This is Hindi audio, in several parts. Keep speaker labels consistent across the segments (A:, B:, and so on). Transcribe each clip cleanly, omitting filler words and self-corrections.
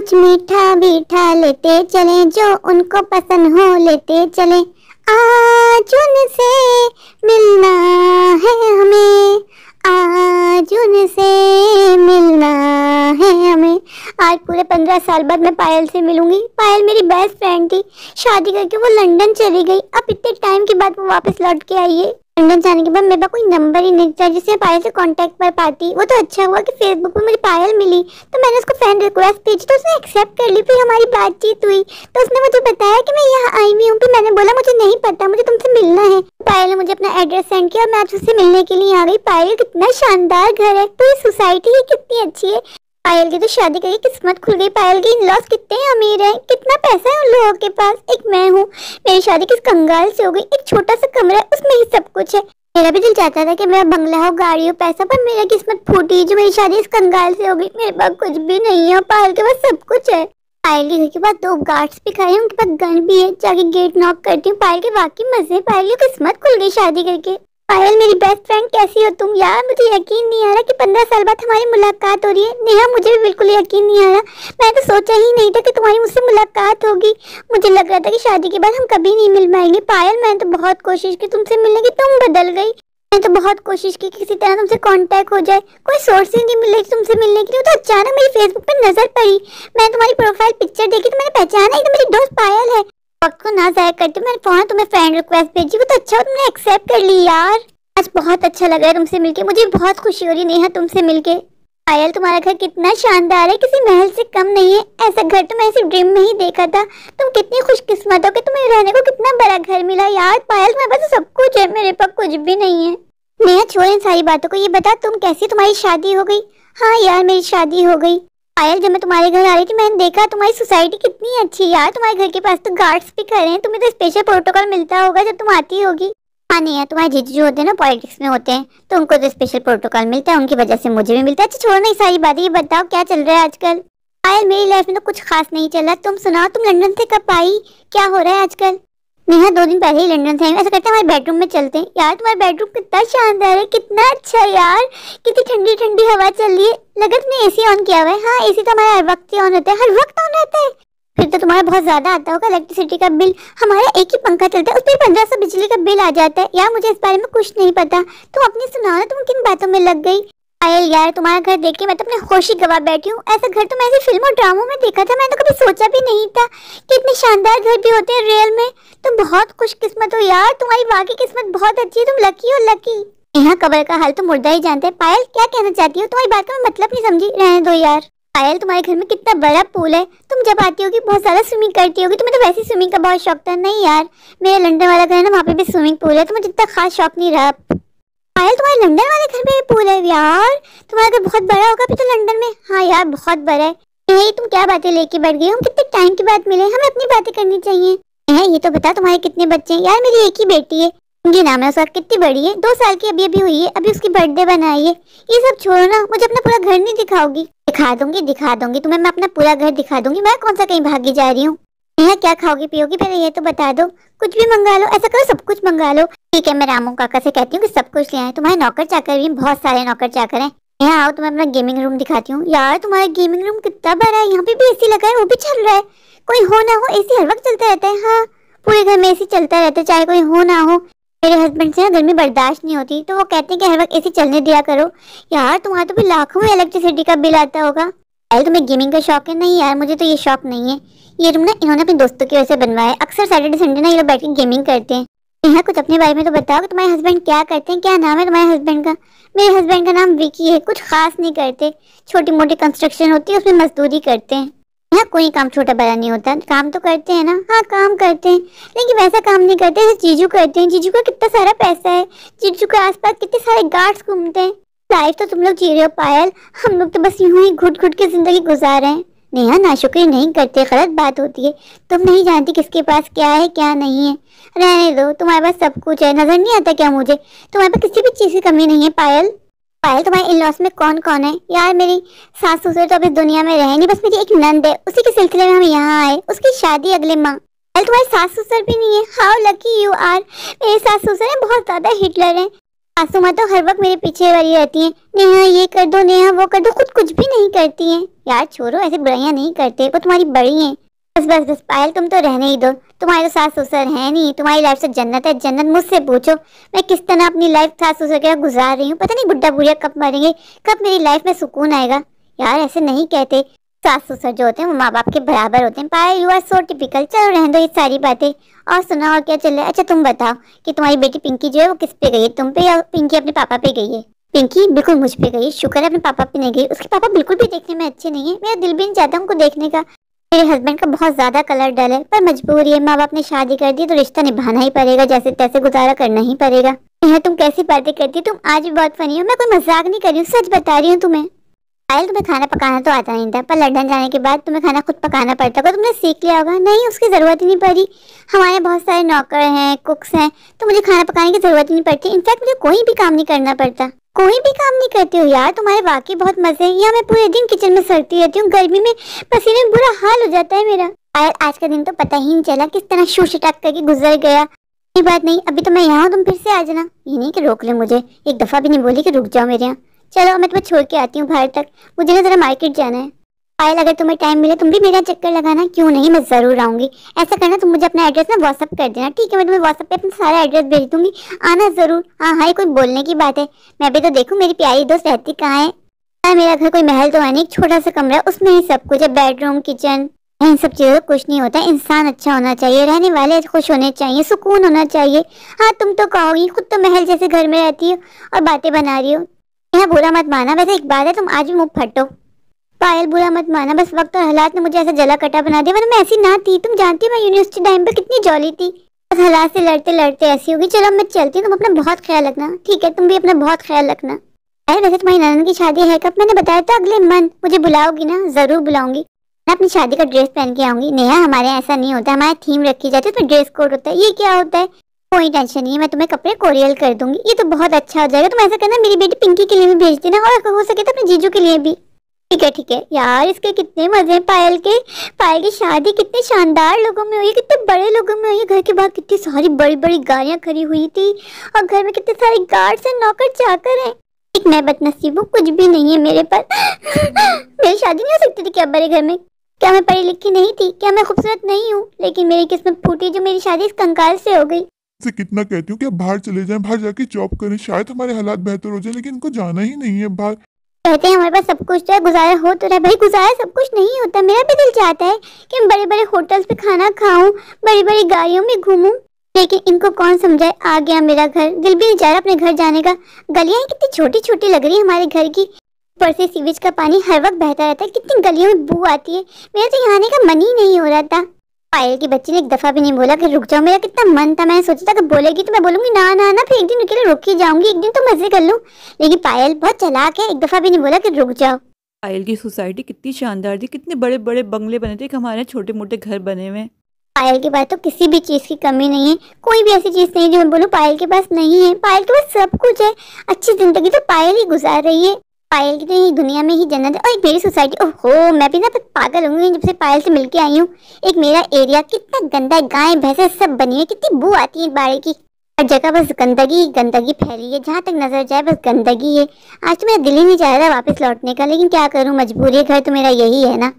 A: कुछ मीठा मीठा लेते चले, जो उनको पसंद हो लेते चले। आज उनसे मिलना है हमें, आज उनसे मिलना है हमें। आज पूरे 15 साल बाद मैं पायल से मिलूंगी। पायल मेरी बेस्ट फ्रेंड थी, शादी करके वो लंदन चली गई। अब इतने टाइम के बाद वो वापस लौट के आई है। लंदन जाने के बाद मेरे पास कोई नंबर ही नहीं था जिससे पायल से कांटेक्ट कर पाती। वो तो अच्छा हुआ कि फेसबुक पे मुझे पायल मिली, तो मैंने उसको फ्रेंड रिक्वेस्ट भेजी, तो उसने एक्सेप्ट कर ली। फिर हमारी बातचीत हुई तो उसने मुझे बताया कि मैं यहाँ आई हुई हूँ। फिर मैंने बोला मुझे नहीं पता, मुझे तुमसे मिलना है। पायल ने मुझे अपना एड्रेस सेंड किया और मैं आज उससे मिलने के लिए आ गई। पायल कितना शानदार घर है, पूरी सोसाइटी ही कितनी अच्छी है। पायल की तो शादी करके किस्मत खुल गई। पायल के इन-लॉज कितने अमीर हैं, कितना पैसा है उन लोगों के पास। एक मैं हूँ, मेरी शादी किस कंगाल से हो गई। एक छोटा सा कमरा है, उसमें ही सब कुछ है। मेरा भी दिल चाहता था कि मेरा बंगला हो, गाड़ी हो, पैसा, पर मेरा किस्मत फूटी जो मेरी शादी इस कंगाल से हो गई। मेरे पास कुछ भी नहीं है, पायल के पास सब कुछ है। पायल के घर के पास 2 गार्ड्स भी खड़े हैं, उनके पास गन भी है। जाके गेट नॉक करती हूँ। पायल के वाकई मजे, पायल की किस्मत खुल गई शादी करके। पायल मेरी बेस्ट फ्रेंड कैसी हो तुम? यार मुझे यकीन नहीं आ रहा कि 15 साल बाद हमारी मुलाकात हो रही है। नेहा मुझे भी बिल्कुल यकीन नहीं आ रहा। मैं तो सोचा ही नहीं था कि तुम्हारी मुझसे मुलाकात होगी। मुझे लग रहा था कि शादी के बाद हम कभी नहीं मिल पाएंगे। पायल मैंने तो बहुत कोशिश की तुमसे मिलने की, तुम बदल गई। मैंने तो बहुत कोशिश की किसी तरह तुमसे कांटेक्ट हो जाए, कोई सोर्स ही नहीं मिले तुमसे मिलने के लिए। तो अचानक मेरी फेसबुक पे नजर पड़ी, मैंने तुम्हारी प्रोफाइल पिक्चर देखी तो मैंने पहचाना ही तो मेरी दोस्त पायल है। वक्त को ना जाया करते मैंने फौरन तुम्हें फ्रेंड रिक्वेस्ट भेजी। वो तो अच्छा तुमने एक्सेप्ट कर ली। यार आज बहुत अच्छा लगा है तुमसे मिलके, मुझे बहुत खुशी हो रही नेहा तुमसे मिलके। पायल तुम्हारा घर कितना शानदार है, किसी महल से कम नहीं है। ऐसा घर तो मैं सिर्फ ड्रीम में ही देखा था। तुम कितनी खुशकिस्मत हो कि तुम्हें रहने को कितना बड़ा घर मिला। यार पायल तुम्हारे पास सब कुछ है, मेरे पास कुछ भी नहीं है। नेहा छोड़ इन सारी बातों को, ये बता तुम कैसी, तुम्हारी शादी हो गई? हाँ यार मेरी शादी हो गई। पायल जब मैं तुम्हारे घर आ रही थी मैंने देखा तुम्हारी सोसाइटी कितनी अच्छी है। यार तुम्हारे घर के पास तो गार्ड्स भी खड़े हैं, तुम्हें तो स्पेशल प्रोटोकॉल मिलता होगा जब तुम आती होगी। हाँ नहीं यार, तुम्हारे जीजू जो होते हैं ना पॉलिटिक्स में होते हैं, तो उनको तो स्पेशल प्रोटोकॉल मिलता है, उनकी वजह से मुझे भी मिलता है। अच्छा छोड़ो नहीं सारी बातें, ये बताओ क्या चल रहा है आजकल? पायल मेरी लाइफ में तो कुछ खास नहीं चल रहा। तुम सुनाओ, तुम लंदन से कब आई, क्या हो रहा है आजकल? नेहा 2 दिन पहले ही लंदन से आई। ऐसा करते हैं हमारे बेडरूम में चलते हैं। यार तुम्हारा बेडरूम कितना शानदार है, कितना अच्छा है यार, कितनी ठंडी ठंडी हवा चल रही है। लगा तुमने एसी ऑन किया हुआ है? हाँ एसी तो हमारा हर वक्त ऑन होता है, हर वक्त ऑन रहता है। फिर तो तुम्हारा बहुत ज्यादा आता होगा इलेक्ट्रिसिटी का बिल। हमारा एक ही पंखा चलता है, उस पर 1500 बिजली का बिल आ जाता है। यार मुझे इस बारे में कुछ नहीं पता, तुम अपनी सुनाओ ना, तुम किन बातों में लग गई? पायल यार तुम्हारा घर देख के मैं तो अपने होश ही गवा बैठी हूँ। ऐसा घर तो मैं ऐसे फिल्म और ड्रामों में देखा था, मैंने तो कभी सोचा भी नहीं था कि इतने शानदार घर भी होते हैं रियल में। तुम बहुत खुशकिस्मत हो यार, तुम्हारी वाकई किस्मत बहुत अच्छी है, तुम लकी हो लकी। यहाँ कब्र का हाल तो मुर्दा ही जानते हैं। पायल क्या कहना चाहती हो? तुम्हारी बात का मैं मतलब नहीं समझी, रहने दो यार। पायल तुम्हारे घर में कितना बड़ा पूल है, तुम जब आती होगी बहुत ज्यादा स्विमिंग करती होगी। तुम्हें तो वैसे स्विमिंग का बहुत शौक था। नहीं यार मेरा लंदन वाला घर है ना, वहाँ पे भी स्विमिंग पूल है, तो मुझे इतना खास शौक नहीं रहा। पायल तुम्हारे लंदन वाले घर में भी पूल है? यार तुम्हारा घर बहुत बड़ा होगा फिर तो लंदन में। हाँ यार बहुत बड़ा है। यही तुम क्या बातें लेके बैठ गई? हम कितने टाइम के बाद मिले, हमें अपनी बातें करनी चाहिए। ये तो बता तुम्हारे कितने बच्चे हैं? यार मेरी एक ही बेटी है, उनकी नाम है उसका। कितनी बड़ी है? 2 साल की अभी हुई है, अभी उसकी बर्थडे बनाई है। ये सब छोड़ो ना, मुझे अपना पूरा घर नहीं दिखाओगी? दिखा दूंगी तुम्हें, मैं अपना पूरा घर दिखा दूंगी। मैं कौन सा कहीं भागी जा रही हूँ? नेहा क्या खाओगी पियोगी पहले ये तो बता दो। कुछ भी मंगा लो, ऐसा करो सब कुछ मंगा लो। ठीक है मैं रामू काका से कहती हूँ कि सब कुछ ले आए। तुम्हारे नौकर चाकर भी बहुत सारे नौकर चाकर हैं। यहाँ आओ तुम्हें अपना गेमिंग रूम दिखाती हूँ। यार तुम्हारा गेमिंग रूम कितना बड़ा है, यहाँ पे भी एसी लगा है, वो भी चल रहा है। कोई हो ना हो एसी हर वक्त चलता रहता है। हाँ पूरे घर में एसी चलता रहता है, चाहे कोई हो ना हो। मेरे हस्बैंड से ना गर्मी बर्दाश्त नहीं होती, तो वो कहते हैं कि हर वक्त एसी चलने दिया करो। यार तुम्हारा तो भी लाखों में इलेक्ट्रिसिटी का बिल आता होगा। यार तुम्हें गेमिंग का शौक है? नहीं यार मुझे तो ये शौक नहीं है। ये रूम ना इन्होंने अपने दोस्तों की वजह से बनवाया है। अक्सर सैटरडे संडे ना ये लोग बैठ के गेमिंग करते हैं। यहाँ कुछ अपने बारे में तो बताओ कि तुम्हारे हस्बैंड क्या करते हैं, क्या नाम है तुम्हारे हस्बैंड का? मेरे हस्बैंड का नाम विकी है, कुछ खास नहीं करते, छोटी मोटी कंस्ट्रक्शन होती है उसमें मजदूरी करते हैं। यहाँ कोई काम छोटा बड़ा नहीं होता, काम तो करते हैं ना। हाँ काम करते हैं लेकिन वैसा काम नहीं करते जैसे जीजू करते हैं। जीजू का कितना सारा पैसा है, जीजू के आसपास कितने सारे गार्ड्स घूमते हैं। लाइफ तो तुम लोग जी रहे हो पायल, हम लोग तो बस यूं ही घुट घुट के जिंदगी गुजार रहे हैं। नेहा नाशुक्री नहीं करते, गलत बात होती है। तुम नहीं जानती किसके पास क्या है क्या नहीं है। रहने दो, तुम्हारे पास सब कुछ है, नजर नहीं आता क्या मुझे? तुम्हारे पास किसी भी चीज की कमी नहीं है। पायल पायल तुम्हारे इन लॉस में कौन कौन है? यार मेरी सास ससुर तो अब इस दुनिया में रहे नहीं, बस मेरी एक नंद है, उसी के सिलसिले में हम यहाँ आए, उसकी शादी अगले माह। पायल तुम्हारे सास ससुर भी नहीं है? How lucky you are. मेरे सास ससुर है बहुत ज्यादा हिटलर है। सासू माँ तो हर वक्त मेरे पीछे वाली रहती है, नेहा ये कर दो, नेहा वो कर दो, खुद कुछ भी नहीं करती हैं। यार छोड़ो, ऐसे बुराइयां नहीं करते, वो तुम्हारी बड़ी हैं। बस बस बस पायल, तुम तो रहने ही दो। तुम्हारे तो सास ससुर है नहीं, तुम्हारी लाइफ से जन्नत है जन्नत। मुझसे पूछो मैं किस तरह अपनी लाइफ सास ससुर के साथ गुजार रही हूँ। पता नहीं बुढ़ा बुढ़िया कब मरेंगे, कब मेरी लाइफ में सुकून आएगा। यार ऐसे नहीं कहते, सास ससुर जो होते हैं वो माँ बाप के बराबर होते हैं। पायल यू आर सो टिपिकल। चलो रहने दो ये सारी बातें, और सुना और क्या चल रहा है। अच्छा तुम बताओ कि तुम्हारी बेटी पिंकी जो है वो किस पे गई है, तुम पे या पिंकी अपने पापा पे गई है? पिंकी बिल्कुल मुझ पे गई, शुक्र है अपने पापा पे नहीं गई। उसके पापा बिल्कुल भी देखने में अच्छे नहीं है, मेरा दिल भी नहीं चाहता उनको देखने का। मेरे हस्बैंड का बहुत ज्यादा कलर डल है, पर मजबूरी है, माँ बाप ने शादी कर दी तो रिश्ता निभाना ही पड़ेगा, जैसे तैसे गुजारा करना ही पड़ेगा। तुम कैसी बातें करती, तुम आज भी बहुत फनी हो। मैं कोई मजाक नहीं कर रही हूँ, सच बता रही हूँ तुम्हें। पायल तुम्हें खाना पकाना तो आता नहीं था, पर लंदन जाने के बाद तुम्हें खाना खुद पकाना पड़ता होगा, तुमने सीख लिया होगा। नहीं, उसकी जरूरत ही नहीं पड़ी। हमारे बहुत सारे नौकर हैं, कुक्स हैं, तो मुझे खाना पकाने की जरूरत ही नहीं पड़ती। इनफैक्ट मुझे कोई भी काम नहीं करना पड़ता। कोई भी काम नहीं करती हो यार, तुम्हारे वाकई बहुत मजे हैं। यहाँ मैं पूरे दिन किचन में सड़ती रहती हूँ, गर्मी में पसीने में बुरा हाल हो जाता है मेरा। पायल आज का दिन तो पता ही नहीं चला किस तरह शू शटक करके गुजर गया। कोई बात नहीं, अभी तो मैं यहाँ हूँ, तुम फिर से आ जाना। ये नहीं कि रोक ले मुझे, एक दफा भी नहीं बोली कि रुक जाओ मेरे यहाँ। चलो मैं तुम्हें छोड़ के आती हूँ बाहर तक, मुझे ना जरा मार्केट जाना है। पायल अगर तुम्हें टाइम मिले तुम भी मेरा चक्कर लगाना। क्यों नहीं, मैं जरूर आऊंगी। ऐसा करना, तुम मुझे अपना एड्रेस ना व्हाट्सअप कर देना, ठीक है? मैं तुम्हें व्हाट्सअप पे अपना सारा एड्रेस भेज दूंगी, आना जरूर। हाँ हाँ, ये कोई बोलने की बात है? मैं भी तो देखूँ मेरी प्यारी दोस्त रहती कहाँ है। मेरा घर कोई महल तो है नहीं, एक छोटा सा कमरा है, उसमें ही सब कुछ है, बेडरूम किचन। इन सब चीजों का कुछ नहीं होता। इंसान अच्छा होना चाहिए, रहने वाले खुश होने चाहिए, सुकून होना चाहिए। हाँ तुम तो कहोगी खुद तो महल जैसे घर में रहती हो और बातें बना रही हो। यहाँ बुरा मत माना, वैसे एक बात है, तुम आज भी मुंह फटो। पायल बुरा मत माना, बस वक्त और हालात ने मुझे ऐसा जला कटा बना दिया, वरना मैं ऐसी ना थी। तुम जानती हो मैं यूनिवर्सिटी टाइम पे कितनी जॉली थी, बस हालात से लड़ते लड़ते ऐसी होगी। चलो मैं चलती हूँ, तुम अपना बहुत ख्याल रखना, ठीक है? तुम भी अपना बहुत ख्याल रखना। अरे वैसे तुम्हारी ननद की शादी है कब? मैंने बताया था अगले मंथ। मुझे बुलाओगी ना? जरूर बुलाऊंगी। मैं अपनी शादी का ड्रेस पहन के आऊंगी। नेहा हमारे यहाँ ऐसा नहीं होता, हमारे थीम रखी जाती है, तो ड्रेस कोड होता है। ये क्या होता है? कोई टेंशन नहीं है, मैं तुम्हें कपड़े कोरियर कर दूंगी। ये तो बहुत अच्छा हो जाएगा। तुम ऐसा करना, मेरी बेटी पिंकी के लिए भी भेज देना, और हो सके तो अपने जीजू के लिए भी। ठीक है यार, इसके कितने मजे हैं। पायल की शादी कितने शानदार लोगों में हुई, कितने बड़े लोगों में हुई। घर के बाहर कितनी सारी बड़ी बड़ी गाड़ियां खड़ी हुई थी, और घर में कितने सारे गार्ड्स और नौकर चाकर हैं। एक मैं बदनसीब हूँ, कुछ भी नहीं है मेरे पास। मेरी शादी नहीं हो सकती थी क्या बड़े घर में? क्या मैं पढ़ी लिखी नहीं थी? क्या मैं खूबसूरत नहीं हूँ? लेकिन मेरी किस्मत फूटी जो मेरी शादी इस कंकाल से हो गई।
B: से कितना कहती हूँ कि आप बाहर चले जाएं, बाहर जाके जॉब करें, शायद हमारे हालात बेहतर हो जाए, लेकिन इनको जाना ही नहीं है बाहर।
A: कहते हैं हमारे पास सब कुछ है, गुजारा हो तो रहा। भाई गुजारा सब कुछ नहीं होता। मेरा भी दिल चाहता है कि मैं बड़े बड़े होटल्स पे खाना खाऊं, बड़ी बड़ी गाड़ियों में घूमूं, लेकिन इनको कौन समझाए। आ गया मेरा घर, दिल भी नहीं चाह रहा अपने घर जाने का। गलियां कितनी छोटी छोटी लग रही है हमारे घर की, ऊपर से सीवेज का पानी हर वक्त बहता रहता है, कितनी गलियों में बू आती है। मेरा तो यहाँ आने का मन ही नहीं हो रहा था। पायल की बच्ची ने एक दफा भी नहीं बोला कि रुक जाओ। मेरा कितना मन था, मैंने सोचा था कि बोलेगी तो मैं बोलूंगी ना ना ना, फिर एक दिन अकेले रुक ही जाऊंगी, एक दिन तो मजे कर लूं। लेकिन पायल बहुत चालाक है, एक दफा भी नहीं बोला कि रुक जाओ।
C: पायल की सोसाइटी कितनी शानदार थी, कितने बड़े बड़े बंगले बने थे, हमारे छोटे मोटे घर बने हुए।
A: पायल के पास तो किसी भी चीज की कमी नहीं है, कोई भी ऐसी चीज नहीं जो मैं बोलूं पायल के पास नहीं है। पायल के पास सब कुछ है, अच्छी जिंदगी तो पायल ही गुजार रही है। पायल की तो यही दुनिया में ही जन्नत है। और एक मेरी सोसाइटी, ओहो मैं भी ना पागल होंगी जब से पायल से मिलके आई हूँ। एक मेरा एरिया कितना गंदा है, गाय भैंसे सब बनी है, कितनी बू आती है बाड़े की। हर जगह बस गंदगी गंदगी फैली है, जहाँ तक नजर जाए बस गंदगी है। आज तो मेरा दिल ही नहीं चाह रहा वापस लौटने का, लेकिन क्या करूँ, मजबूरी है। घर तो मेरा यही है ना,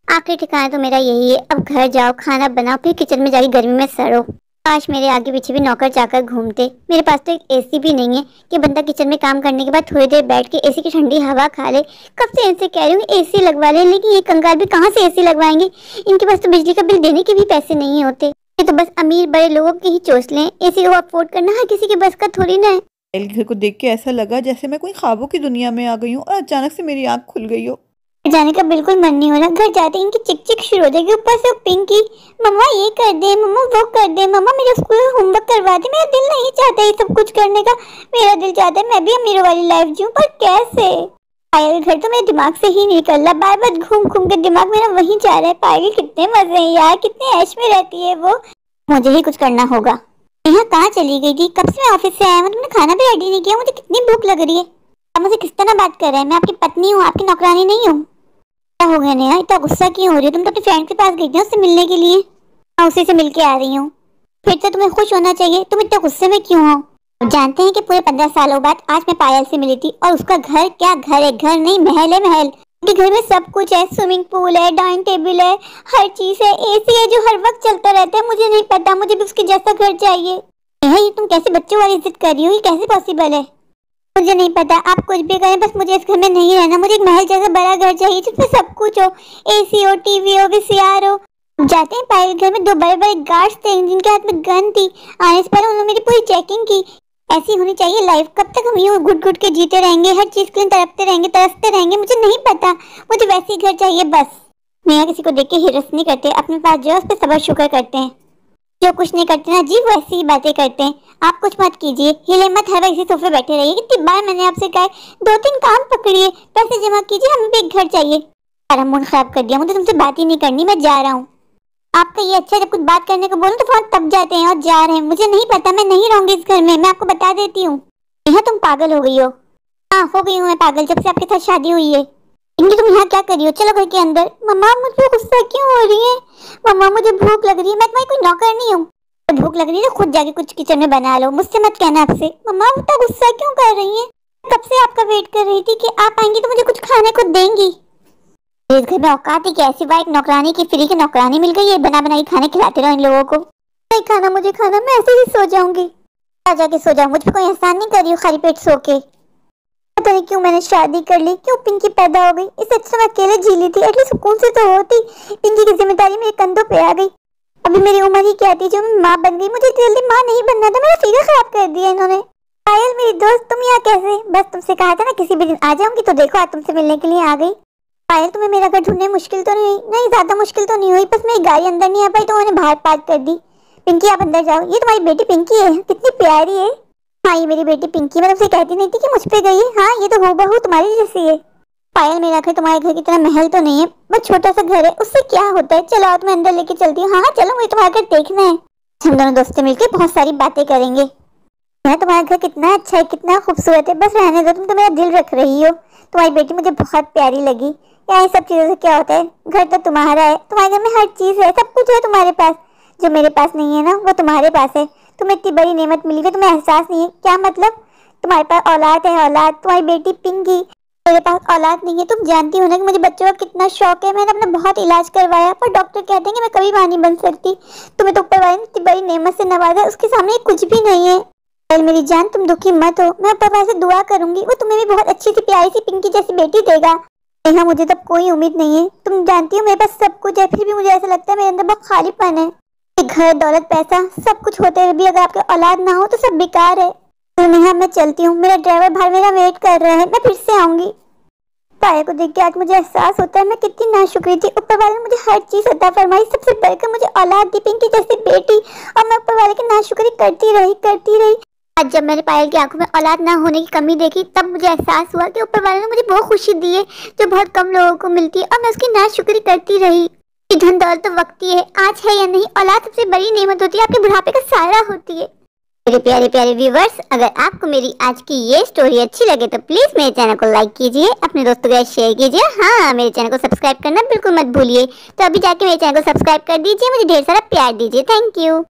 A: आखिरी ठिकाना तो मेरा यही है। अब घर जाओ, खाना बनाओ, फिर किचन में जाके गर्मी में सड़ो। काश मेरे आगे पीछे भी नौकर चाकर घूमते। मेरे पास तो एक एसी भी नहीं है कि बंदा किचन में काम करने के बाद थोड़ी देर बैठ के एसी की ठंडी हवा खा ले। कब से इनसे कह रही हूँ एसी लगवा ले, लेकिन ये कंगाल भी कहाँ से एसी लगवाएंगे। इनके पास तो बिजली का बिल देने के भी पैसे नहीं होते। ये तो बस अमीर बड़े लोगों की ही चोंचले हैं, एसी को अफोर्ड करना हर किसी के बस का थोड़ी ना है।
C: पायल घर को देख के ऐसा लगा जैसे मैं कोई ख्वाबों की दुनिया में आ गई हूँ, और अचानक से मेरी आँख खुल गई हो।
A: जाने का बिल्कुल मन नहीं हो रहा। घर जाते इनकी चिक चिक शुरू हो जाएगी, ऊपर से पिंकी मम्मा ये कर दे, मम्मा वो कर दे, मम्मा मेरे स्कूल होमवर्क करवा दे। मेरा दिल नहीं चाहता ये सब कुछ करने का। मेरा दिल चाहता है मैं भी अमीरों वाली लाइफ जीऊं, पर कैसे? पायल घर तो मेरे दिमाग से ही निकल रहा, बार बार घूम घूम के दिमाग मेरा वहीं जा रहा है। पायल कितने मजे हैं यार, कितने ऐश में रहती है वो। मुझे ही कुछ करना होगा। यहाँ कहाँ चली गई थी? कब से मैं ऑफिस से आया हूँ, तुमने खाना भी रेडी नहीं किया। मुझे कितनी भूख लग रही है। अब मुझे किस तरह बात कर रहे हैं? मैं आपकी पत्नी हूँ, आपकी नौकरानी नहीं हूँ। क्या हो गया नेहा, इतना गुस्सा क्यों हो रही हो? तुम तो अपने फ्रेंड के पास गई थी उससे मिलने के लिए। मैं उसी से मिलके आ रही हूँ। फिर तो तुम्हें खुश होना चाहिए, तुम इतना गुस्से में क्यों हो? अब जानते हैं कि पूरे 15 सालों बाद आज मैं पायल से मिली थी और उसका घर, क्या घर है, घर नहीं महल है महल। उनके घर में सब कुछ है, स्विमिंग पूल है, डाइनिंग टेबल है, हर चीज है, एसी है जो हर वक्त चलता रहता है। मुझे नहीं पता, मुझे भी उसके जैसा घर चाहिए। ये तुम कैसे बच्चों वाली इज्जत कर रही हो, ये कैसे पॉसिबल है? मुझे नहीं पता, आप कुछ भी करें, बस मुझे इस घर में नहीं रहना। मुझे एक महल जैसा बड़ा घर चाहिए जिसमें सब कुछ हो, एसी हो, टीवी हो, वीसीआर हो। जाते हैं पायल के घर में 2 बड़े-बड़े गार्ड्स थे जिनके हाथ में गन थी। आने से पहले उन्होंने मेरी पूरी चेकिंग की। ऐसी होनी चाहिए लाइफ। कब तक हम यूं घुट घुट के जीते रहेंगे, हर चीज के लिए तड़पते रहेंगे, तरसते रहेंगे? मुझे नहीं पता, मुझे वैसे ही घर चाहिए बस। मैं यहाँ किसी को देख के हिरस नहीं करते, अपने पास जो है उस पर सब्र शुक्र करते हैं। जो कुछ नहीं करते ना जी, वो ऐसी ही बातें करते हैं। आप कुछ मत कीजिए, हिले मत, हर इसी सोफे बैठे रहिए। कितनी बार मैंने आपसे कहा, 2-3 काम पकड़िए, पैसे जमा कीजिए, हमें भी एक घर चाहिए। सारा मूड खराब कर दिया, मुझे तुमसे बात ही नहीं करनी, मैं जा रहा हूँ। आपका ये अच्छा, जब कुछ बात करने को बोलो तो फोन तब जाते हैं और जा रहे हैं। मुझे नहीं पता, मैं नहीं रहूंगी इस घर में, मैं आपको बता देती हूँ। यहाँ तुम पागल हो गई हो। हाँ, हो गई हूँ मैं पागल, जब से आपके साथ शादी हुई है। इनकी तुम यहाँ क्या कर रही हो? चलो घर के अंदर। मम्मा मुझे गुस्सा क्यों हो रही है? मम्मा मुझे भूख लग रही है, मैं तुम्हारी कोई नौकर नहीं हूँ। तो भूख लग रही है तो खुद जाके कुछ किचन में बना लो, मुझसे मत कहना आपसे। मम्मा इतना गुस्सा क्यों कर रही है? कब से आपका वेट कर रही थी कि आप आएंगी तो मुझे कुछ खाने को देंगी। इस घर में औकात ही कैसी, एक नौकरानी की फ्री की नौकरानी मिल गई है, बना बनाई खाने खिलाते रहो इन लोगों को। नहीं खाना, मुझे खाना, मैं ऐसे ही सो जाऊंगी। जाके सो जाऊं, मुझ पर कोई एहसान नहीं कर रही हूँ खाली पेट सो के। पता नहीं क्यों मैंने शादी कर ली, क्यों पिंकी पैदा हो गई। इससे अच्छा मैं अकेले जी ली थी, एटलीस्ट सुकून से तो होती। पिंकी की जिम्मेदारी मेरे कंधों पे आ गई। अभी मेरी उम्र ही क्या थी जो मैं माँ बन गई। मुझे जल्दी माँ नहीं बनना था, मेरा फिगर खराब कर दिया इन्होंने। पायल मेरी दोस्त, तुम यहाँ कैसे? बस तुमसे कहा था ना किसी भी दिन आ जाऊंगी, तो देखो आज तुमसे मिलने के लिए आ गई। पायल तुम्हें मेरा घर ढूंढने मुश्किल तो नहीं? नहीं, ज्यादा मुश्किल तो नहीं हुई, बस मेरी गाड़ी अंदर नहीं आ पाई तो उन्होंने बाहर पार्क कर दी। पिंकी आप अंदर जाओ। ये तुम्हारी बेटी पिंकी है, कितनी प्यारी है। हाँ, ये मेरी बेटी पिंकी, मैं तुमसे कहती नहीं थी कि मुझ पे गई है? हाँ, ये तो हूबहू तुम्हारी जैसी है। पायल मेरा घर तुम्हारे घर की तरह महल तो नहीं है, बस छोटा सा घर है, उससे क्या होता है। चलो आओ, तुम्हें अंदर लेके चलती हूँ। हाँ चलो, मुझे तुम्हारा घर देखना है। हम दोनों दोस्तें मिलकर बहुत सारी बातें करेंगे। यहाँ तुम्हारा घर कितना अच्छा है, कितना खूबसूरत है, बस रहने दो, तुम तो मेरा दिल रख रही हो। तुम्हारी बेटी मुझे बहुत प्यारी लगी। यहाँ सब चीजों से क्या होता है, घर तो तुम्हारा है, तुम्हारे घर में हर चीज है, सब कुछ है तुम्हारे पास। जो मेरे पास नहीं है ना, वो तुम्हारे पास है। तुम्हें इतनी बड़ी नेमत मिली है, तुम्हें एहसास नहीं है। क्या मतलब? तुम्हारे पास औलाद है, औलाद। तुम्हारी बेटी पिंकी, मेरे पास औलाद नहीं है। तुम जानती हो ना कि मुझे बच्चों का कितना शौक है। मैंने अपना बहुत इलाज करवाया, पर डॉक्टर कहते हैं कि मैं कभी मां नहीं बन सकती। तुम्हें तो ऊपर वाले ने इतनी बड़ी नेमत से नवाजा, उसके सामने कुछ भी नहीं है। मेरी जान, तुम दुखी मत हो, मैं ऊपर वाले से दुआ करूंगी, वो तुम्हें भी बहुत अच्छी सी प्यारी सी पिंकी जैसी बेटी देगा। यहाँ मुझे तब कोई उम्मीद नहीं है। तुम जानती हो मेरे पास सब कुछ है, फिर भी मुझे ऐसा लगता है मेरे अंदर बहुत खालीपन है। घर, दौलत, पैसा सब कुछ होते हुए भी अगर आपके औलाद ना हो तो सब बेकार है। तो नेहा, मैं चलती हूँ, मेरा ड्राइवर बाहर मेरा वेट कर रहा है, मैं फिर से आऊंगी। पायल को देख के आज मुझे एहसास होता है मैं कितनी नाशुक्री थी। ऊपर वाले ने मुझे हर चीज अता फरमाई, सबसे बढ़कर मुझे औलाद दी, पिंकी जैसी बेटी, और मैं ऊपर वाले की नाशुक्री करती रही। आज जब मैंने पायल की आंखों में औलाद ना होने की कमी देखी, तब मुझे एहसास हुआ कि ऊपर वाले ने मुझे बहुत खुशी दी है जो बहुत कम लोगों को मिलती है, और मैं उसकी नाशुक्री करती रही। धन दौलत तो वक्ती है, आज है या नहीं, औलाद सबसे बड़ी नेमत होती है, आपके बुढ़ापे का सहारा होती है। मेरे प्यारे प्यारे व्यूवर्स, अगर आपको मेरी आज की ये स्टोरी अच्छी लगे तो प्लीज मेरे चैनल को लाइक कीजिए, अपने दोस्तों के साथ शेयर कीजिए। हाँ, मेरे चैनल को सब्सक्राइब करना बिल्कुल मत भूलिए। तो अभी जाके मेरे चैनल को सब्सक्राइब कर दीजिए, मुझे ढेर सारा प्यार दीजिए। Thank you.